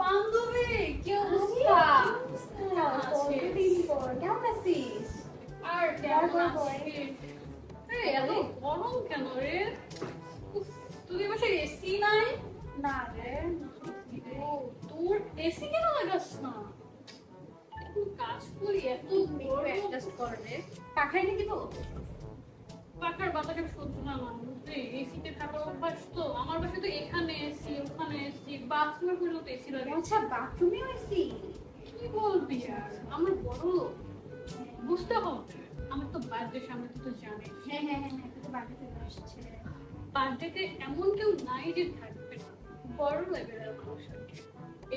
বান্ধবী কি অবস্থা? কতদিন পর কেমন আছিস? আর কেমন আছিস? এই এত গরম কেন রে? উফ, তোদের বাসায় এসি নাই? না রে, ও, তোর এসি কেন লাগাস না? এত কাজ করি, এত গরম অ্যাডজাস্ট কর রে। পাখাই নাকি তো? পাখার বাতাসে সহ্য না আমার, বুঝলি? এসিতে থাকার অভ্যাস তো। আমার বাসায় তো এখানে এসি, ওখানে এসি, বাথরুমে পর্যন্ত এসি লাগে। আচ্ছা, বাথরুমেও এসি? কি বলবি আর? আমার বড় লোক, বুঝতে হবে। আমার তো বার্থডে সামনে, তুই তো জানিস। হ্যাঁ, তুই তো বাড়িতে আসছে। বার্থডেতে এমন কেউ নাই যে থাকবে না। বড় লেভেলের মানুষ আর কি।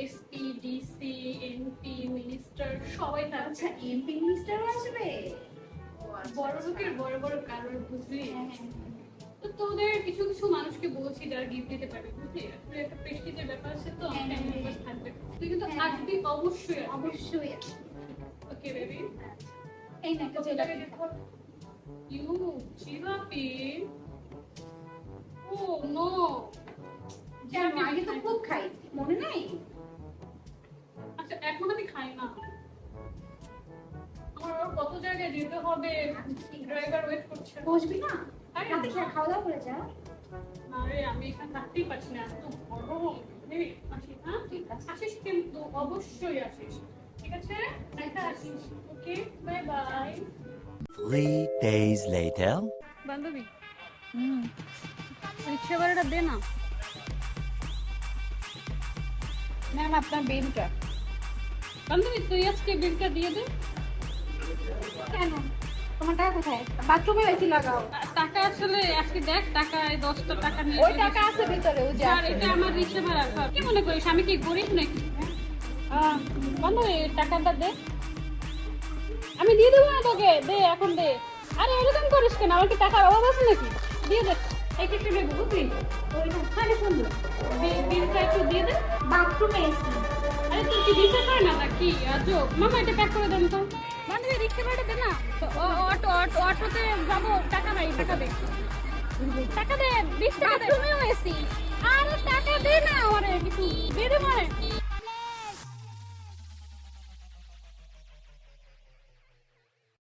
এসপি, ডিসি, এমপি, মিনিস্টার সবাই থাকছে। আচ্ছা, এমপি মিনিস্টারও আসবে? বড় লোকের বড় বড় কারোর, বুঝলি? হ্যাঁ। তো তোদের কিছু কিছু মানুষকে বলছি যারা গিফট দিতে পারবে, বুঝলি? আসলে একটা প্রেস্টিজের ব্যাপার আছে তো, ফ্যামিলি মেম্বার থাকবে। তুই কিন্তু আসবি অবশ্যই, অবশ্যই। Okay baby. এই না, একটা জিলাপি দেখো। ইউ জিলাপি? ও নো, জানো, আগে তো খুব খাই, মনে নাই? আচ্ছা এখন আমি খাই না। আমার আরো কত জায়গায় যেতে হবে, ড্রাইভার ওয়েট করছে। বসবি না? আরে রাতে খেয়ে খাওয়া দাওয়া করে যা। আরে আমি এখানে থাকতেই পারছি না, এত গরম। এই, আসি, হ্যাঁ? ঠিক আছে। আসিস কিন্তু, অবশ্যই আসিস। ঠিক আছে? একটা আসিস। ওকে, বাই বাই। 3 days later. বান্ধবী, রিক্সা ভাড়াটা দে না। ম্যাম, আপনার বিলটা। বান্ধবী, তুই আজকে বিলটা দিয়ে দে। কেন? তোমার টাকা কোথায়? বাথরুমে এসি লাগাও। টাকা আসলে আজকে দেখ, টাকায় 10টা টাকা নিয়ে ওই টাকা আছে ভিতরে, ওই যে আর এটা আমার রিক্সা ভাড়া। কি মনে করিস আমি কি গরিব নাকি? বান্ধবী, টাকাটা দে। আমি দিয়ে দেবো না তোকে, দে এখন দে। আরে এরকম করিস কেন? আমার কি টাকার অভাব আছে নাকি? দিয়ে দে। এই একটু নেবো, বুঝলি? ওইটা খালি সুন্দর। বিলটা একটু দিয়ে দে। বাথরুমে এসি। আরে তুই কি দিতে পারে না নাকি? আজব। মামা, এটা প্যাক করে দেন তো। বান্ধবী, রিক্সা ভাড়াটা দে না। তো অটোতে যাবো, টাকা নাই, টাকা দে। টাকা দে, 20 টাকা দে। বাথরুমেও এসি। আরে টাকা দে না, আমারে কিছু দিয়ে দে মারে।